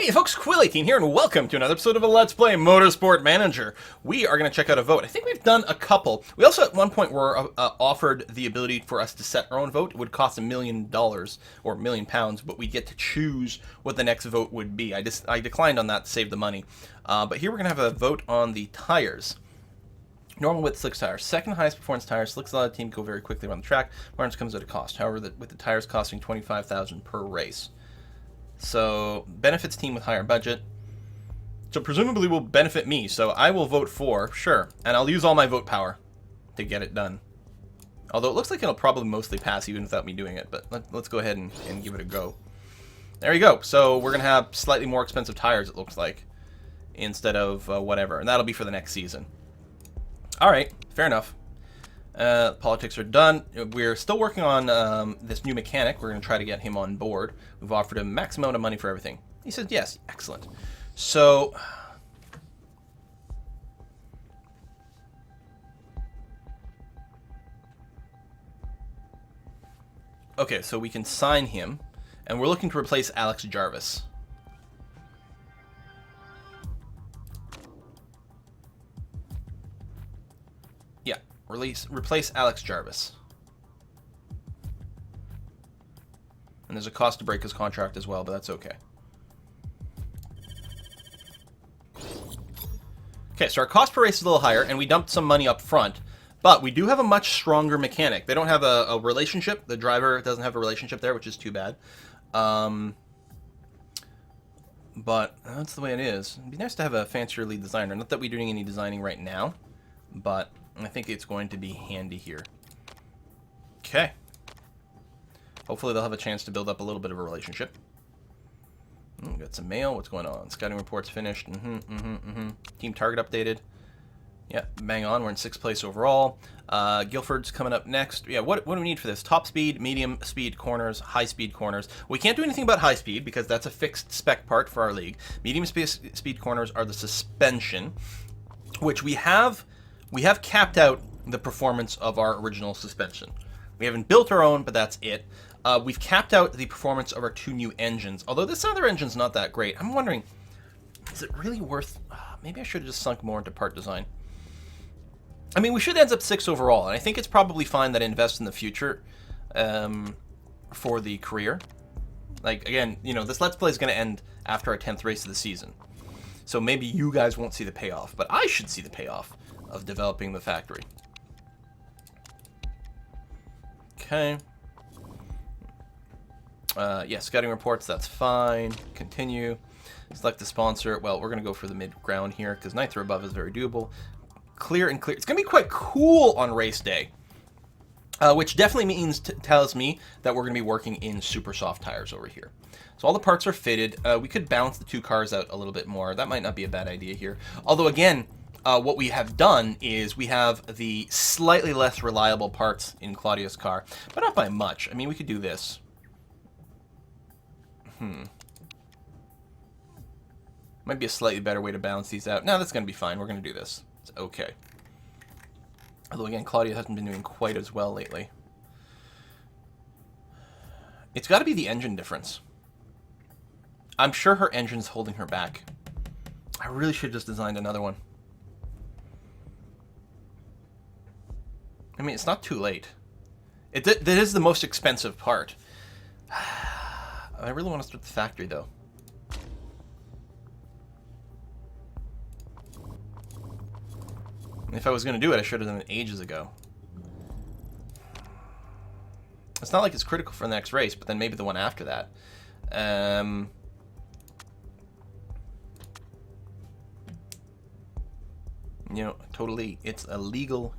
Hey folks, Quill18 here, and welcome to another episode of a Let's Play Motorsport Manager. We are going to check out a vote. I think we've done a couple. We also at one point were offered the ability for us to set our own vote. It would cost $1 million, or £1,000,000, but we get to choose what the next vote would be. I declined on that to save the money. But here we're going to have a vote on the tires. Normal width slicks tires. Second highest performance tires. Slicks allow the team to go very quickly around the track. Margins comes at a cost. However, with the tires costing $25,000 per race. So, benefits team with higher budget. So, presumably will benefit me. So, I will vote for, sure. And I'll use all my vote power to get it done. Although, it looks like it'll probably mostly pass even without me doing it. But let's go ahead and give it a go. There you go. So, we're going to have slightly more expensive tires, it looks like. Instead of whatever. And that'll be for the next season. Alright, fair enough. Politics are done. We're still working on this new mechanic. We're going to try to get him on board. We've offered him max amount of money for everything. He says yes. Excellent. So, okay, so we can sign him, and we're looking to replace Alex Jarvis. Replace Alex Jarvis. And there's a cost to break his contract as well, but that's okay. Okay, so our cost per race is a little higher, and we dumped some money up front. But we do have a much stronger mechanic. They don't have a relationship. The driver doesn't have a relationship there, which is too bad. But that's the way it is. It'd be nice to have a fancier lead designer. Not that we're doing any designing right now, but I think it's going to be handy here. Okay. Hopefully they'll have a chance to build up a little bit of a relationship. Got some mail. What's going on? Scouting reports finished. Team target updated. Yeah, bang on. We're in 6th place overall. Guilford's coming up next. Yeah, what do we need for this? Top speed, medium speed corners, high speed corners. We can't do anything about high speed because that's a fixed spec part for our league. Medium speed corners are the suspension, which we have capped out the performance of our original suspension. We haven't built our own, but that's it. We've capped out the performance of our 2 new engines, although this other engine's not that great. I'm wondering, is it really worth... maybe I should have just sunk more into part design. I mean, we should end up 6th overall, and I think it's probably fine that I invest in the future for the career. Like, again, you know, this Let's Play is going to end after our 10th race of the season. So maybe you guys won't see the payoff, but I should see the payoff of developing the factory. Okay. Yeah, scouting reports, that's fine. Continue. Select the sponsor. Well, we're going to go for the mid-ground here, because 9th or above is very doable. Clear and clear. It's going to be quite cool on race day, which definitely tells me that we're going to be working in super soft tires over here. So all the parts are fitted. We could balance the 2 cars out a little bit more. That might not be a bad idea here. Although, again, what we have done is we have the slightly less reliable parts in Claudia's car, but not by much. I mean, we could do this. Might be a slightly better way to balance these out. No, that's going to be fine. We're going to do this. It's okay. Although, again, Claudia hasn't been doing quite as well lately. It's got to be the engine difference. I'm sure her engine's holding her back. I really should have just designed another one. I mean, it's not too late. That is the most expensive part. I really want to start the factory, though. If I was going to do it, I should have done it ages ago. It's not like it's critical for the next race, but then maybe the one after that. You know, totally, it's a legal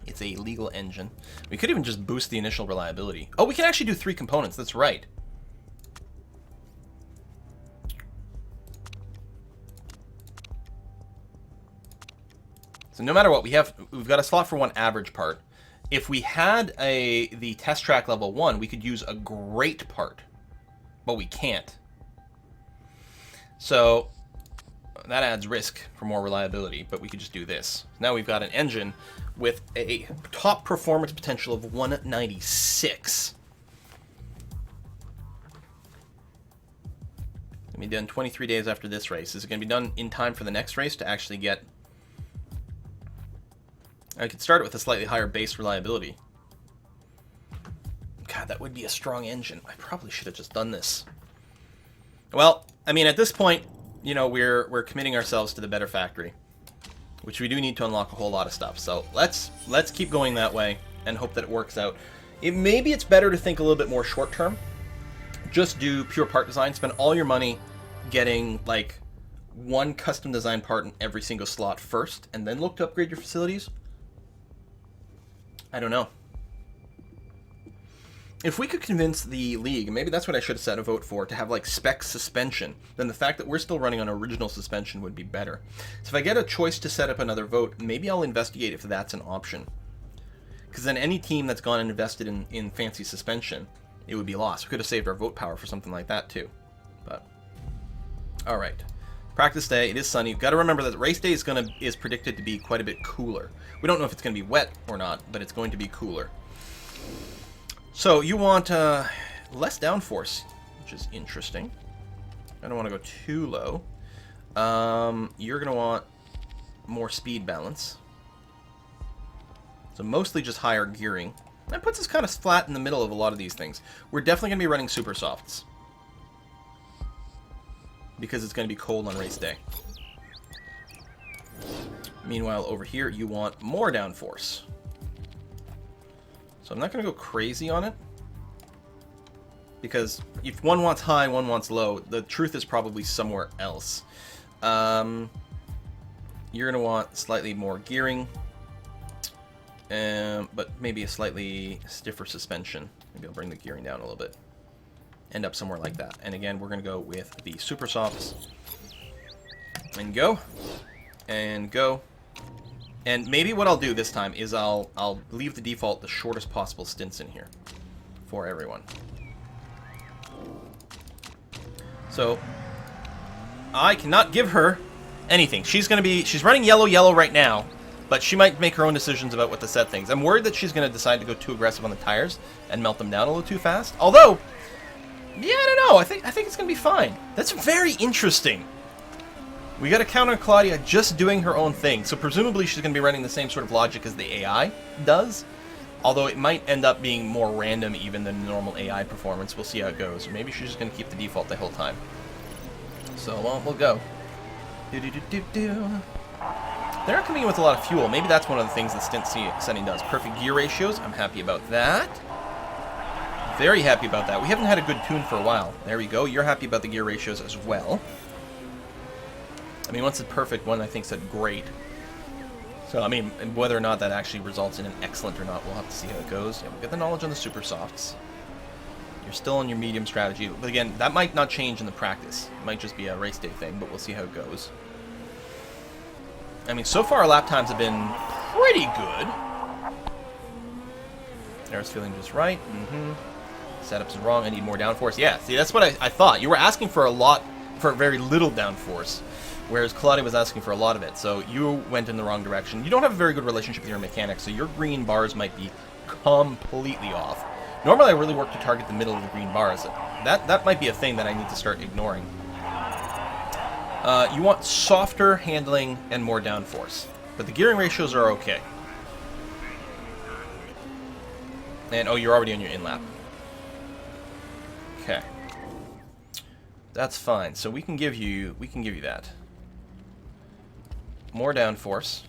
engine. We could even just boost the initial reliability. Oh, we can actually do 3 components, that's right. So no matter what, we've got a slot for 1 average part. If we had the test track level 1, we could use a great part, but we can't. So that adds risk for more reliability, but we could just do this. Now we've got an engine with a top performance potential of 196. Be done 23 days after this race. Is it going to be done in time for the next race to actually get... I could start it with a slightly higher base reliability. God, that would be a strong engine. I probably should have just done this. Well, I mean, at this point, you know, we're committing ourselves to the better factory, which we do need to unlock a whole lot of stuff. So let's keep going that way and hope that it works out. Maybe it's better to think a little bit more short term. Just do pure part design. Spend all your money getting like one custom design part in every single slot first, and then look to upgrade your facilities. I don't know. If we could convince the league, and maybe that's what I should have set a vote for, to have like spec suspension, then the fact that we're still running on original suspension would be better. So if I get a choice to set up another vote, maybe I'll investigate if that's an option. Because then any team that's gone and invested in fancy suspension, it would be lost. We could have saved our vote power for something like that too. But all right, practice day. It is sunny. You've got to remember that race day is predicted to be quite a bit cooler. We don't know if it's going to be wet or not, but it's going to be cooler. So you want less downforce, which is interesting. I don't want to go too low. You're going to want more speed balance. So mostly just higher gearing. That puts us kind of flat in the middle of a lot of these things. We're definitely going to be running super softs, because it's going to be cold on race day. Meanwhile, over here, you want more downforce. So I'm not going to go crazy on it, because if one wants high, one wants low, the truth is probably somewhere else. You're going to want slightly more gearing, but maybe a slightly stiffer suspension. Maybe I'll bring the gearing down a little bit. End up somewhere like that. And again, we're going to go with the super softs. And go. And go. And maybe what I'll do this time is I'll leave the default the shortest possible stints in here for everyone. So I cannot give her anything. She's running yellow right now, but she might make her own decisions about what to set things. I'm worried that she's going to decide to go too aggressive on the tires and melt them down a little too fast. Although, yeah, I don't know. I think it's going to be fine. That's very interesting. We got to count on Claudia just doing her own thing. So presumably she's going to be running the same sort of logic as the AI does. Although it might end up being more random even than normal AI performance. We'll see how it goes. Or maybe she's just going to keep the default the whole time. So, well, we'll go. They're coming in with a lot of fuel. Maybe that's one of the things that stint setting does. Perfect gear ratios. I'm happy about that. Very happy about that. We haven't had a good tune for a while. There we go. You're happy about the gear ratios as well. I mean, once it's perfect, one I think said great. So, I mean, whether or not that actually results in an excellent or not, we'll have to see how it goes. Yeah, we've got the knowledge on the super softs. You're still on your medium strategy. But again, that might not change in the practice. It might just be a race day thing, but we'll see how it goes. I mean, so far our lap times have been pretty good. Air's feeling just right. Setup's wrong. I need more downforce. Yeah, see, that's what I thought. You were asking for very little downforce, whereas Claudia was asking for a lot of it. So you went in the wrong direction. You don't have a very good relationship with your mechanics, so your green bars might be completely off. Normally I really work to target the middle of the green bars. That might be a thing that I need to start ignoring. You want softer handling and more downforce, but the gearing ratios are okay. And oh, you're already on your in-lap. Okay. That's fine. So we can give you that. More downforce.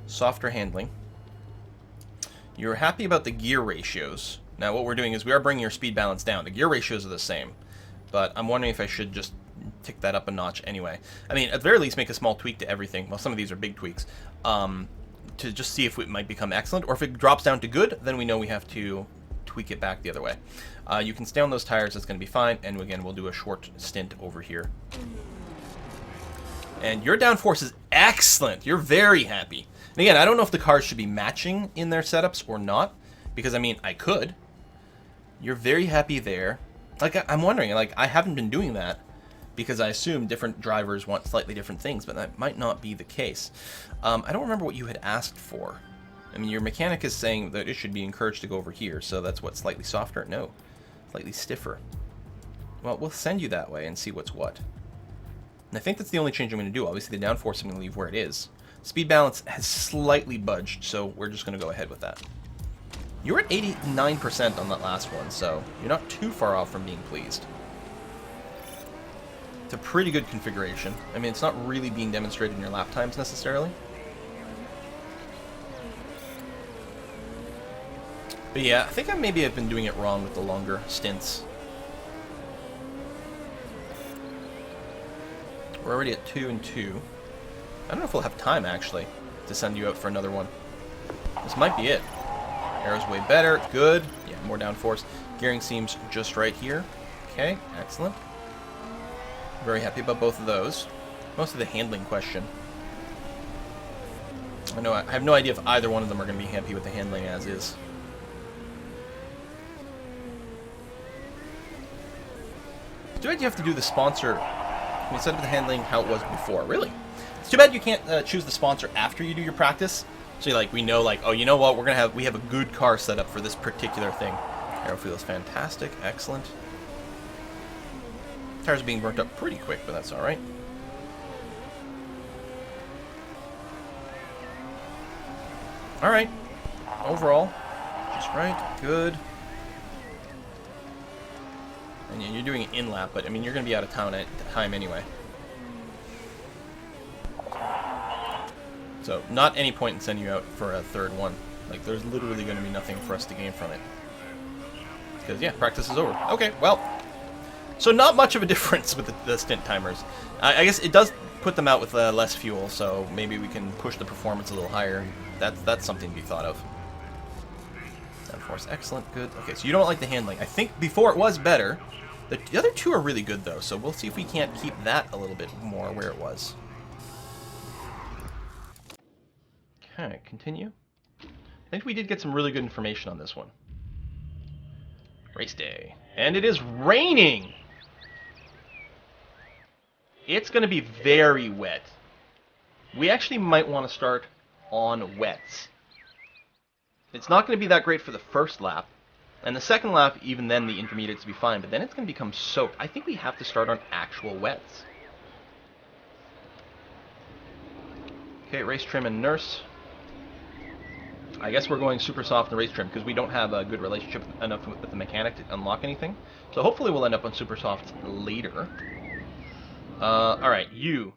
Softer handling. You're happy about the gear ratios. Now what we're doing is we are bringing your speed balance down. The gear ratios are the same, but I'm wondering if I should just tick that up a notch anyway. I mean, at the very least, make a small tweak to everything. Well, some of these are big tweaks. To just see if it might become excellent, or if it drops down to good, then we know we have to tweak it back the other way. You can stay on those tires, that's going to be fine, and again, we'll do a short stint over here. And your downforce is excellent. You're very happy. And again, I don't know if the cars should be matching in their setups or not, because, I mean, I could. You're very happy there. Like, I'm wondering, like, I haven't been doing that, because I assume different drivers want slightly different things, but that might not be the case. I don't remember what you had asked for. I mean, your mechanic is saying that it should be encouraged to go over here, so that's what, slightly softer? No, slightly stiffer. Well, we'll send you that way and see what's what. And I think that's the only change I'm going to do. Obviously, the downforce I'm going to leave where it is. Speed balance has slightly budged, so we're just going to go ahead with that. You were at 89% on that last one, so you're not too far off from being pleased. It's a pretty good configuration. I mean, it's not really being demonstrated in your lap times necessarily. But yeah, I think I've been doing it wrong with the longer stints. We're already at 2 and 2. I don't know if we'll have time, actually, to send you out for another one. This might be it. Aero's way better. Good. Yeah, more downforce. Gearing seems just right here. Okay, excellent. Very happy about both of those. Most of the handling question. I have no idea if either one of them are going to be happy with the handling as is. Too bad you have to do the sponsor instead of the handling how it was before. Really? It's too bad you can't choose the sponsor after you do your practice. So like we know, like, oh, you know what? We have a good car set up for this particular thing. Aero feels fantastic. Excellent. Tires are being burnt up pretty quick, but that's all right. All right. Overall, just right. Good. And you're doing it in lap, but I mean, you're going to be out of town at time anyway. So, not any point in sending you out for a third one. Like, there's literally going to be nothing for us to gain from it. Because, yeah, practice is over. Okay, well. So, not much of a difference with the stint timers. I guess it does put them out with less fuel, so maybe we can push the performance a little higher. That's something to be thought of. Downforce, excellent, good. Okay, so you don't like the handling. I think before it was better. The other two are really good, though, so we'll see if we can't keep that a little bit more where it was. Okay, continue. I think we did get some really good information on this one. Race day. And it is raining! It's going to be very wet. We actually might want to start on wets. It's not going to be that great for the first lap. And the second lap, even then, the intermediates will be fine. But then it's going to become soaked. I think we have to start on actual wets. Okay, race trim and nurse. I guess we're going super soft in race trim because we don't have a good relationship enough with the mechanic to unlock anything. So hopefully we'll end up on super soft later. Alright, you.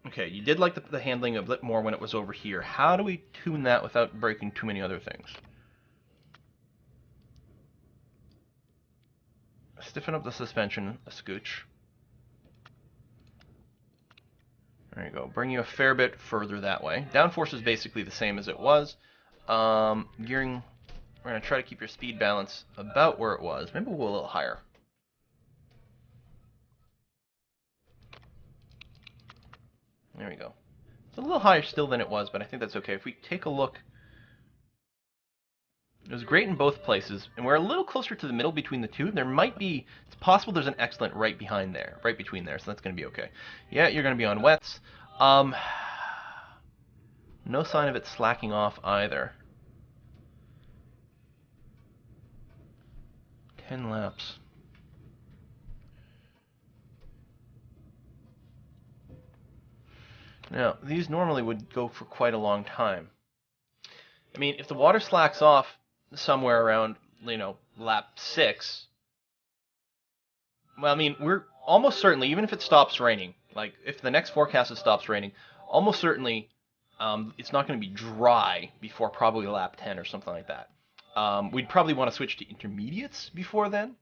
Okay, you did like the handling a bit more when it was over here. How do we tune that without breaking too many other things? Stiffen up the suspension a scooch. There you go. Bring you a fair bit further that way. Downforce is basically the same as it was. Gearing, we're going to try to keep your speed balance about where it was. Maybe we'll go a little higher. There we go. It's a little higher still than it was, but I think that's okay. If we take a look, it was great in both places, and we're a little closer to the middle between the two. There might be, it's possible there's an excellent right behind there, right between there, so that's going to be okay. Yeah, you're going to be on wets. No sign of it slacking off either. 10 laps. Now, these normally would go for quite a long time. I mean, if the water slacks off somewhere around, lap 6, well, I mean, we're almost certainly, even if it stops raining, like, if the next forecast it stops raining, almost certainly it's not going to be dry before probably lap 10 or something like that. We'd probably want to switch to intermediates before then.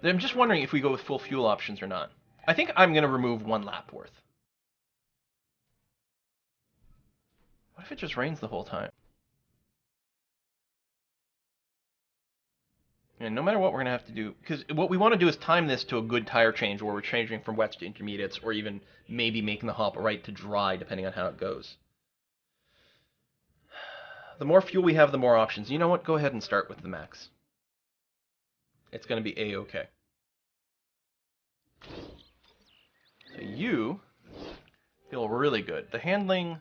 I'm just wondering if we go with full fuel options or not. I think I'm going to remove 1 lap worth. What if it just rains the whole time? And no matter what we're going to have to do, because what we want to do is time this to a good tire change where we're changing from wets to intermediates, or even maybe making the hop right to dry, depending on how it goes. The more fuel we have, the more options. You know what? Go ahead and start with the max. It's going to be A-okay. So you feel really good. The handling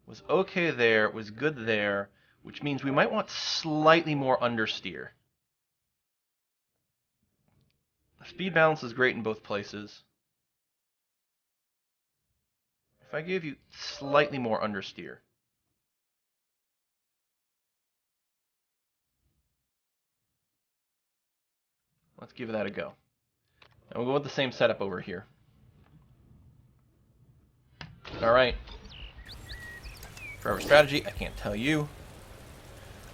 was okay there, was good there, which means we might want slightly more understeer. Speed balance is great in both places. If I give you slightly more understeer. Let's give that a go. And we'll go with the same setup over here. Alright. For our strategy, I can't tell you.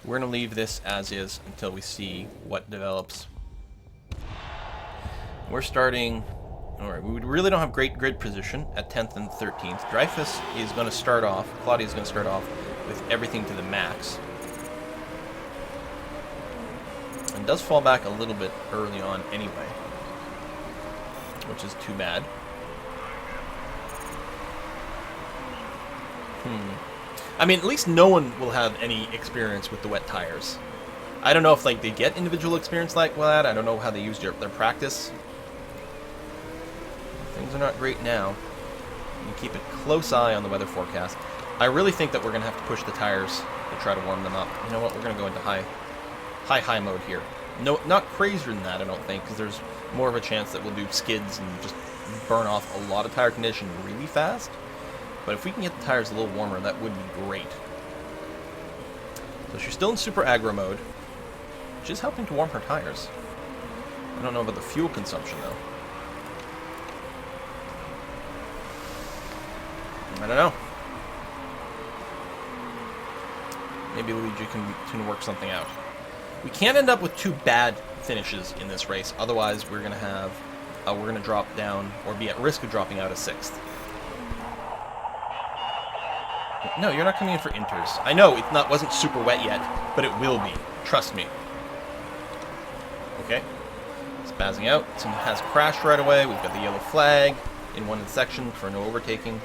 We're going to leave this as is until we see what develops. We're starting... Alright, we really don't have great grid position at 10th and 13th. Dreyfus is going to start off, Claudia is going to start off with everything to the max. And does fall back a little bit early on anyway, which is too bad. I mean, at least no one will have any experience with the wet tires. I don't know if like they get individual experience like that. I don't know how they use their practice. Things are not great now. You keep a close eye on the weather forecast. I really think that we're going to have to push the tires to try to warm them up. You know what? We're going to go into high mode here. No, not crazier than that, I don't think, because there's more of a chance that we'll do skids and just burn off a lot of tire condition really fast. But if we can get the tires a little warmer, that would be great. So she's still in super aggro mode, which is helping to warm her tires. I don't know about the fuel consumption, though. I don't know. Maybe Luigi can work something out. We can't end up with two bad finishes in this race. Otherwise, we're gonna have we're gonna drop down or be at risk of dropping out of 6th. No, you're not coming in for inters. I know it wasn't super wet yet, but it will be. Trust me. Okay. Spazzing out. Someone has crashed right away. We've got the yellow flag in one section for no overtaking.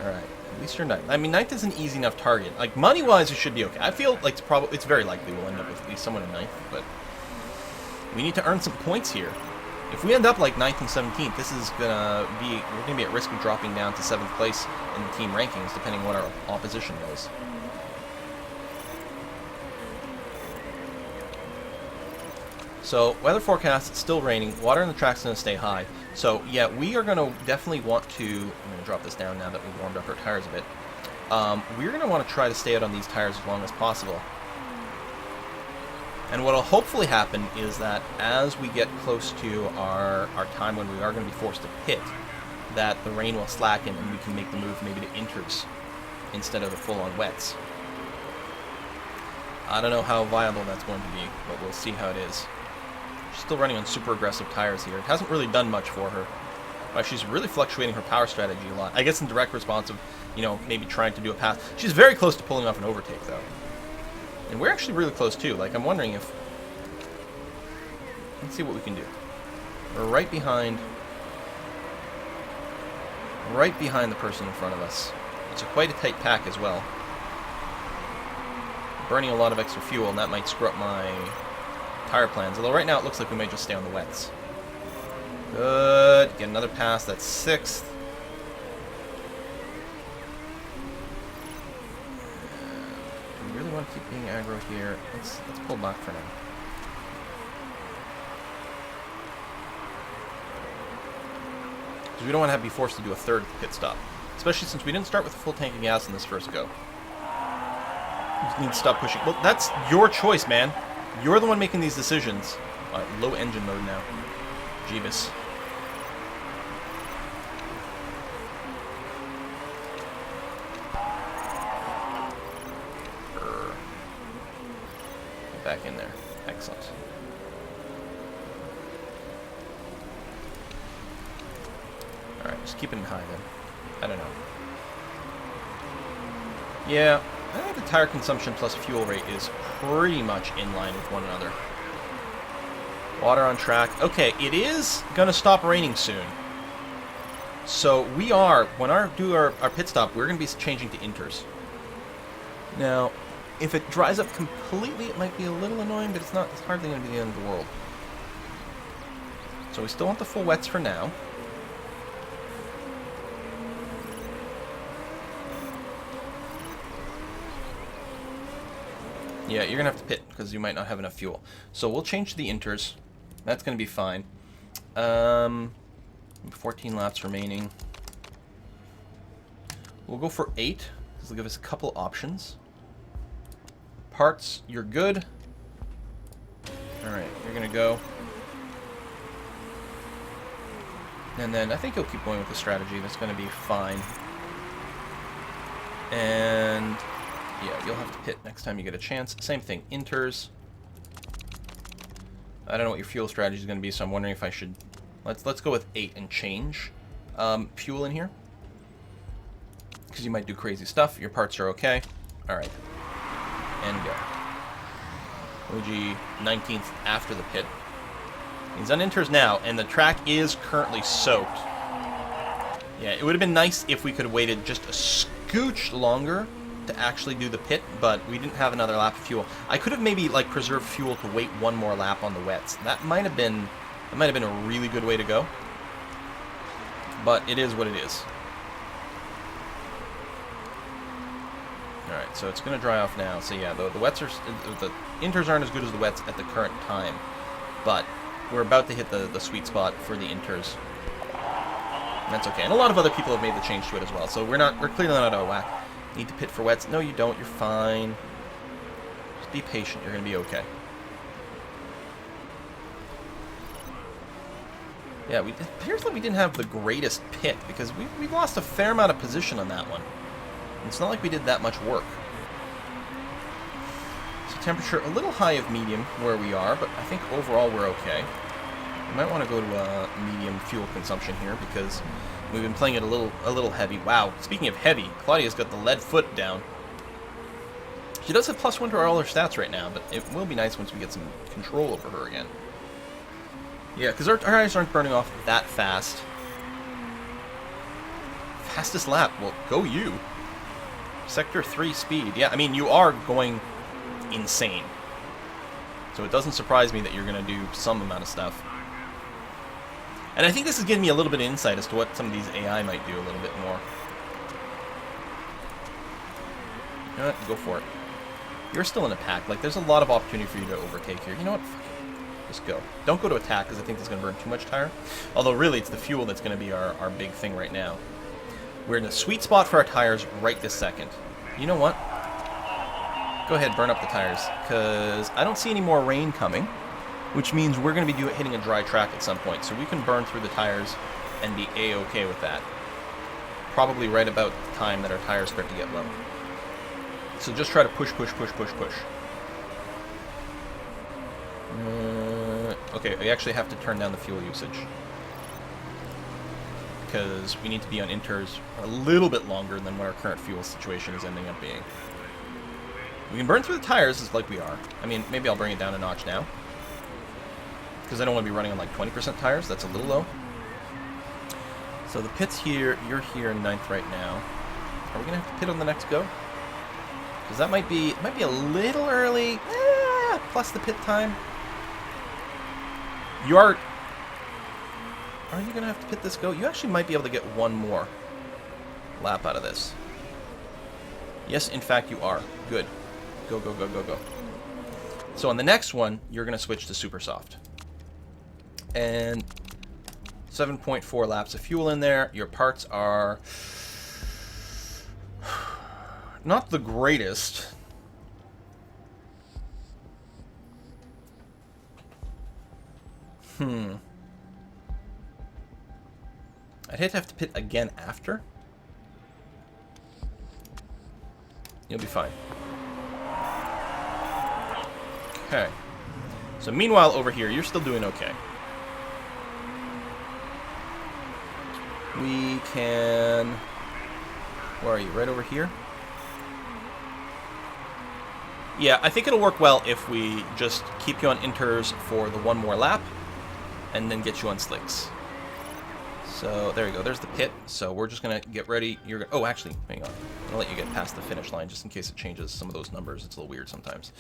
Alright. At least you're 9th. I mean, 9th is an easy enough target. Like, money-wise, it should be okay. I feel like it's very likely we'll end up with at least someone in 9th, but we need to earn some points here. If we end up like 9th and 17th, this is we're gonna be at risk of dropping down to 7th place in the team rankings, depending on what our opposition does. So, weather forecast, it's still raining, water in the track's gonna stay high. So, yeah, we are gonna definitely want to, I'm gonna drop this down now that we've warmed up our tires a bit. We're gonna want to try to stay out on these tires as long as possible. And what will hopefully happen is that as we get close to our time when we are going to be forced to pit, that the rain will slacken and we can make the move maybe to inters instead of the full-on wets. I don't know how viable that's going to be, but we'll see how it is. She's still running on super aggressive tires here. It hasn't really done much for her. But she's really fluctuating her power strategy a lot. I guess in direct response of, you know, maybe trying to do a pass. She's very close to pulling off an overtake, though. And we're actually really close, too. Like, I'm wondering if... Let's see what we can do. We're right behind the person in front of us. It's quite a tight pack as well. Burning a lot of extra fuel, and that might screw up my tire plans. Although right now it looks like we may just stay on the wets. Good. Get another pass. That's 6th. Do we really want to keep being aggro here? Let's pull back for now. Because we don't want to be forced to do a third pit stop. Especially since we didn't start with a full tank of gas in this first go. We just need to stop pushing. Well, that's your choice, man. You're the one making these decisions. Low engine mode now. Jeebus. Get back in there. Excellent. Alright, just keep it in high then. I don't know. Yeah, I think the tire consumption plus fuel rate is pretty much in line with one another. Water on track. Okay, it is going to stop raining soon. So we are, when we do our pit stop, we're going to be changing to inters. Now, if it dries up completely, it might be a little annoying, but it's hardly going to be the end of the world. So we still want the full wets for now. Yeah, you're going to have to pit because you might not have enough fuel. So we'll change to the inters. That's going to be fine. 14 laps remaining. We'll go for 8. This will give us a couple options. Parts, you're good. Alright, you're going to go. And then I think you'll keep going with the strategy. That's going to be fine. And yeah, you'll have to pit next time you get a chance. Same thing, inters. I don't know what your fuel strategy is going to be, so I'm wondering if I should... Let's go with 8 and change fuel in here. Because you might do crazy stuff. Your parts are okay. Alright. And go. Luigi 19th after the pit. He's on inters now, and the track is currently soaked. Yeah, it would have been nice if we could have waited just a scooch longer to actually do the pit, but we didn't have another lap of fuel. I could have maybe like preserved fuel to wait one more lap on the wets. That might have been a really good way to go. But it is what it is. Alright, so it's going to dry off now. So yeah, the wets are... The inters aren't as good as the wets at the current time. But we're about to hit the sweet spot for the inters. And that's okay. And a lot of other people have made the change to it as well. So we're clearly not out of whack. Need to pit for wets. No, you don't. You're fine. Just be patient. You're going to be okay. Yeah, it appears like we didn't have the greatest pit because we lost a fair amount of position on that one. It's not like we did that much work. So temperature a little high of medium where we are, but I think overall we're okay. We might want to go to medium fuel consumption here because we've been playing it a little heavy. Wow, speaking of heavy, Claudia's got the lead foot down. She does have +1 to all her stats right now, but it will be nice once we get some control over her again. Yeah, because our tires aren't burning off that fast. Fastest lap. Well, go you. Sector 3 speed. Yeah, I mean, you are going insane. So it doesn't surprise me that you're going to do some amount of stuff. And I think this is giving me a little bit of insight as to what some of these AI might do a little bit more. You know what? Go for it. You're still in a pack. Like, there's a lot of opportunity for you to overtake here. You know what? Just go. Don't go to attack because I think it's going to burn too much tire. Although, really, it's the fuel that's going to be our big thing right now. We're in the sweet spot for our tires right this second. You know what? Go ahead, burn up the tires, because I don't see any more rain coming, which means we're going to be hitting a dry track at some point, so we can burn through the tires and be A-okay with that. Probably right about the time that our tires start to get low. So just try to push, push, push, push, push. Okay, we actually have to turn down the fuel usage. Because we need to be on inters a little bit longer than what our current fuel situation is ending up being. We can burn through the tires as like we are. I mean, maybe I'll bring it down a notch now. Because I don't want to be running on like 20% tires. That's a little low. So the pit's here. You're here in 9th right now. Are we going to have to pit on the next go? Because that might be a little early. Plus the pit time. Are you going to have to pit this go? You actually might be able to get one more lap out of this. Yes, in fact, you are. Good. Go, go, go, go, go. So on the next one, you're going to switch to super soft. And 7.4 laps of fuel in there. Your parts are not the greatest. I'd hate to have to pit again after. You'll be fine. Okay. So meanwhile, over here, you're still doing okay. We can... Where are you? Right over here? Yeah, I think it'll work well if we just keep you on inters for the one more lap, and then get you on slicks. So there you go. There's the pit. So we're just gonna get ready. Oh, actually, hang on. I'll let you get past the finish line just in case it changes some of those numbers. It's a little weird sometimes.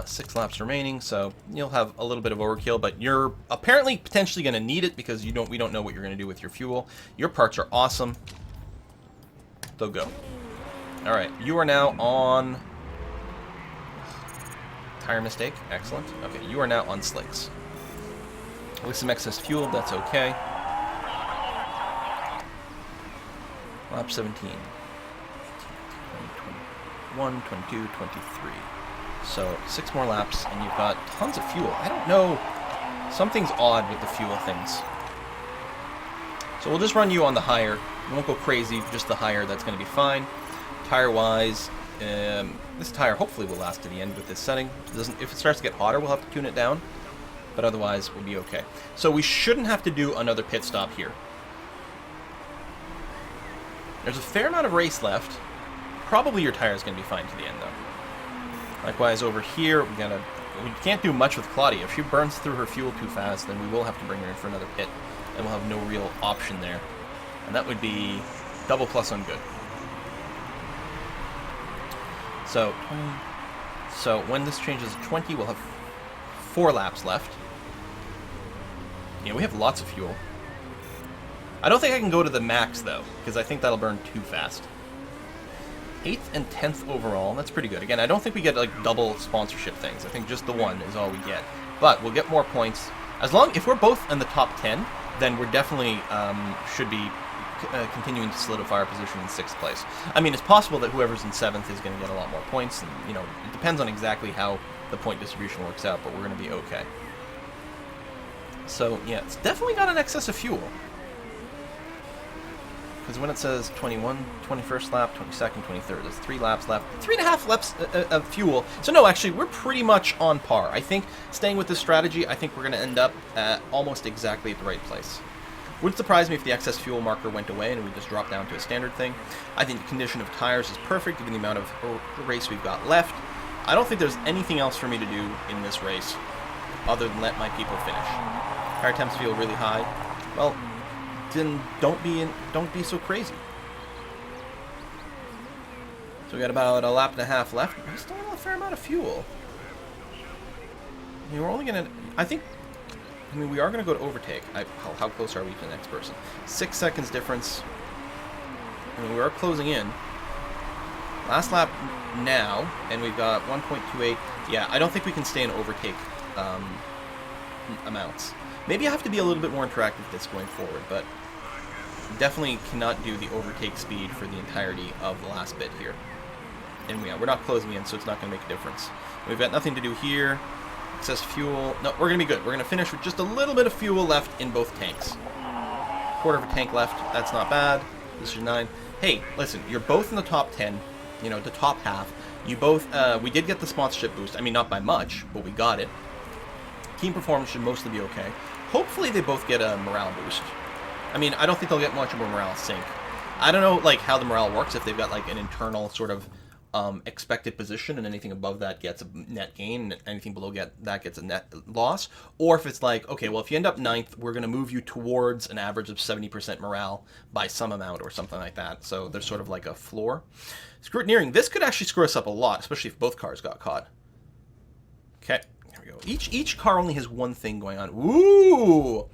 6 laps remaining, so you'll have a little bit of overkill, but you're apparently potentially gonna need it because we don't know what you're gonna do with your fuel. Your parts are awesome. So go. All right, you are now on. Tire mistake. Excellent. Okay, you are now on slicks. With some excess fuel, that's okay. Lap 17. 18, 21, 22, 23. So 6 more laps, and you've got tons of fuel. I don't know. Something's odd with the fuel things. So we'll just run you on the higher. We won't go crazy, just the higher. That's going to be fine. Tire-wise, this tire hopefully will last to the end with this setting. If it starts to get hotter, we'll have to tune it down. But otherwise, we'll be okay. So we shouldn't have to do another pit stop here. There's a fair amount of race left. Probably your tire is going to be fine to the end, though. Likewise, over here, we can't do much with Claudia. If she burns through her fuel too fast, then we will have to bring her in for another pit, and we'll have no real option there. And that would be double plus on good. So when this changes to 20, we'll have 4 laps left. Yeah, we have lots of fuel. I don't think I can go to the max, though, because I think that'll burn too fast. 8th and 10th overall, that's pretty good. Again, I don't think we get, like, double sponsorship things. I think just the one is all we get. But we'll get more points. If we're both in the top 10, then we're definitely should be continuing to solidify our position in 6th place. I mean, it's possible that whoever's in 7th is going to get a lot more points, and, you know, it depends on exactly how the point distribution works out, but we're going to be okay. So, yeah, it's definitely got an excess of fuel. Because when it says 21, 21st lap, 22nd, 23rd, there's 3 laps left. 3.5 laps of fuel. So no, actually, we're pretty much on par. I think staying with this strategy, I think we're going to end up at almost exactly at the right place. Wouldn't surprise me if the excess fuel marker went away and we just dropped down to a standard thing. I think the condition of tires is perfect given the amount of race we've got left. I don't think there's anything else for me to do in this race other than let my people finish. Tire temps feel really high. Well, then don't be so crazy. So we got about a lap and a half left. We still have a fair amount of fuel. I mean, we're only gonna. I mean, we are gonna go to overtake. How close are we to the next person? 6 seconds difference. I mean, we are closing in. Last lap now, and we've got 1.28. Yeah, I don't think we can stay in overtake amounts. Maybe I have to be a little bit more interactive with this going forward, but definitely cannot do the overtake speed for the entirety of the last bit here. And we're not closing in, so it's not going to make a difference. We've got nothing to do here. Excess fuel. No, we're going to be good. We're going to finish with just a little bit of fuel left in both tanks. Quarter of a tank left. That's not bad. This is 9. Hey, listen, you're both in the top 10. You know, the top half. You both, we did get the sponsorship boost. I mean, not by much, but we got it. Team performance should mostly be okay. Hopefully they both get a morale boost. I mean, I don't think they'll get much of a morale sink. I don't know, like, how the morale works, if they've got, like, an internal sort of expected position, and anything above that gets a net gain, and anything below that gets a net loss, or if it's like, okay, well, if you end up 9th, we're going to move you towards an average of 70% morale by some amount, or something like that. So there's sort of like a floor. Scrutineering, this could actually screw us up a lot, especially if both cars got caught. Okay. Each car only has one thing going on. Ooh!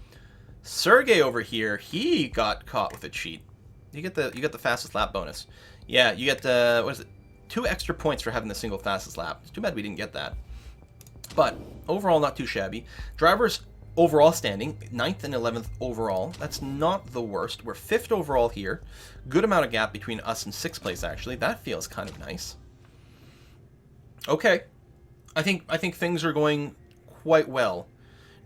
Sergey over here, he got caught with a cheat. You get the fastest lap bonus. Yeah, you get the, what is it? 2 extra points for having the single fastest lap. It's too bad we didn't get that. But overall, not too shabby. Drivers overall standing 9th and 11th overall. That's not the worst. We're 5th overall here. Good amount of gap between us and 6th place, actually. That feels kind of nice. Okay. I think things are going quite well.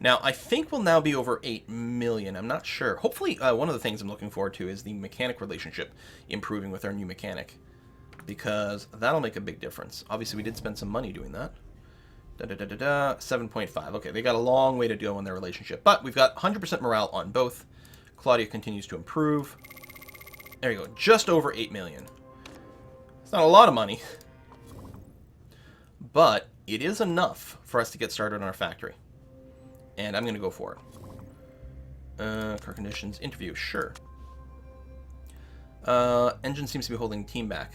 Now, I think we'll now be over 8 million. I'm not sure. Hopefully, one of the things I'm looking forward to is the mechanic relationship improving with our new mechanic, because that'll make a big difference. Obviously, we did spend some money doing that. 7.5. Okay, they got a long way to go in their relationship, but we've got 100% morale on both. Claudia continues to improve. There you go, just over 8 million. It's not a lot of money, but it is enough for us to get started on our factory. And I'm going to go for it. Car conditions, interview, sure. Engine seems to be holding team back.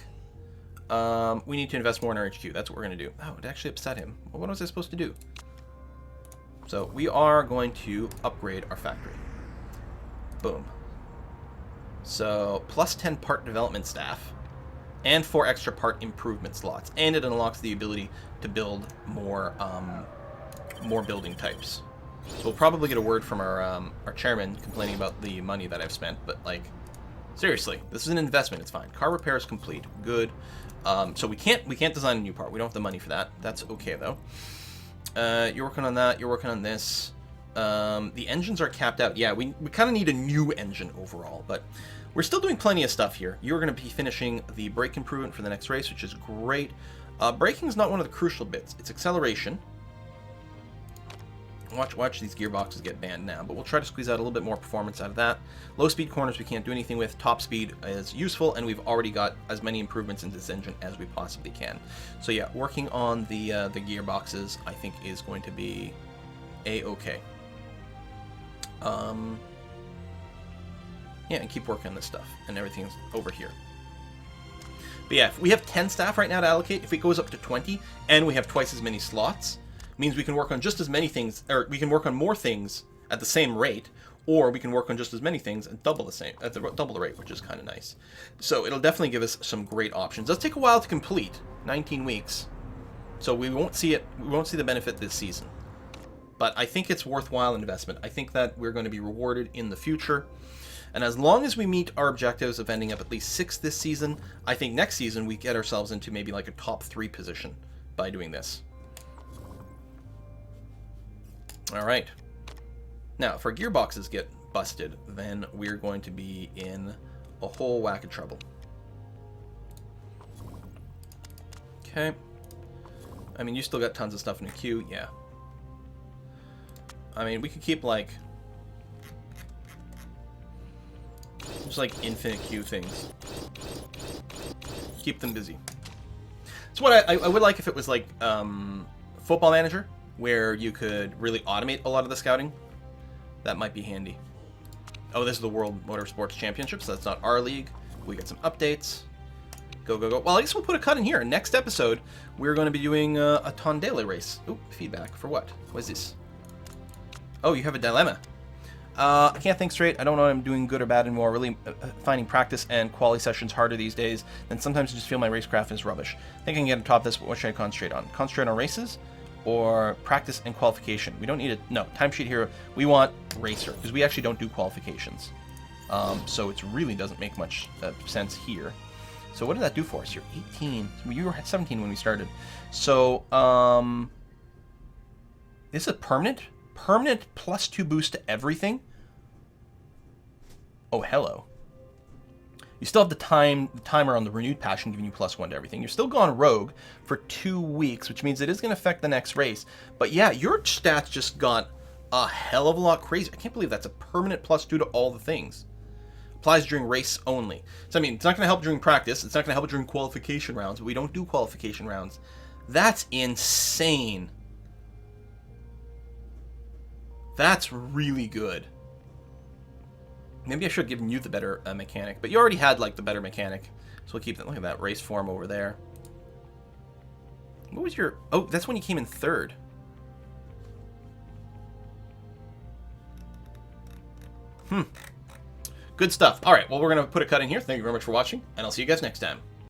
We need to invest more in our HQ. That's what we're going to do. Oh, it actually upset him. Well, what was I supposed to do? So we are going to upgrade our factory. Boom. So plus 10 part development staff and 4 extra part improvement slots. And it unlocks the ability to build more building types. So we'll probably get a word from our chairman complaining about the money that I've spent, but like, seriously, this is an investment. It's fine. Car repair is complete. Good. So we can't design a new part. We don't have the money for that. That's okay though. You're working on that. You're working on this. The engines are capped out. Yeah, we kind of need a new engine overall, but we're still doing plenty of stuff here. You're going to be finishing the brake improvement for the next race, which is great. Braking is not one of the crucial bits. It's acceleration. Watch these gearboxes get banned now, but we'll try to squeeze out a little bit more performance out of that. Low speed corners we can't do anything with. Top speed is useful, and we've already got as many improvements into this engine as we possibly can. So yeah, working on the gearboxes I think is going to be a-okay. Yeah, and keep working on this stuff, and everything's over here. But yeah, if we have 10 staff right now to allocate. If it goes up to 20, and we have twice as many slots, means we can work on just as many things, or we can work on more things at the same rate, or we can work on just as many things and double the rate, which is kind of nice. So it'll definitely give us some great options. It does take a while to complete, 19 weeks, so we won't see it. We won't see the benefit this season, but I think it's worthwhile investment. I think that we're going to be rewarded in the future, and as long as we meet our objectives of ending up at least 6th this season, I think next season we get ourselves into maybe like a top 3 position by doing this. Alright, now if our gearboxes get busted, then we're going to be in a whole whack of trouble. Okay, I mean, you still got tons of stuff in the queue, yeah. I mean, we could keep like, just like infinite queue things. Keep them busy. It's what I would like if it was like Football Manager, where you could really automate a lot of the scouting. That might be handy. Oh, this is the World Motorsports Championship, so that's not our league. We get some updates. Go, go, go. Well, I guess we'll put a cut in here. Next episode, we're going to be doing a Tondela race. Ooh, feedback. For what? What is this? Oh, you have a dilemma. I can't think straight. I don't know if I'm doing good or bad anymore. Really finding practice and quality sessions harder these days. And sometimes I just feel my racecraft is rubbish. I think I can get on top of this, but what should I concentrate on? Concentrate on races? Or practice and qualification? We don't need a no timesheet here. We want racer because we actually don't do qualifications, so it really doesn't make much sense here. So what did that do for us? You're 18. You were 17 when we started. So this is permanent +2 boost to everything. Oh, hello. You still have the timer on the renewed passion giving you +1 to everything. You're still gone rogue for 2 weeks, which means it is going to affect the next race. But yeah, your stats just got a hell of a lot crazy. I can't believe that's a permanent +2 to all the things. Applies during race only. So I mean, it's not going to help during practice. It's not going to help during qualification rounds. But we don't do qualification rounds. That's insane. That's really good. Maybe I should have given you the better mechanic, but you already had like the better mechanic, so we'll keep that. Look at that race form over there. What was your? Oh, that's when you came in 3rd. Good stuff. All right, well, we're gonna put a cut in here. Thank you very much for watching, and I'll see you guys next time.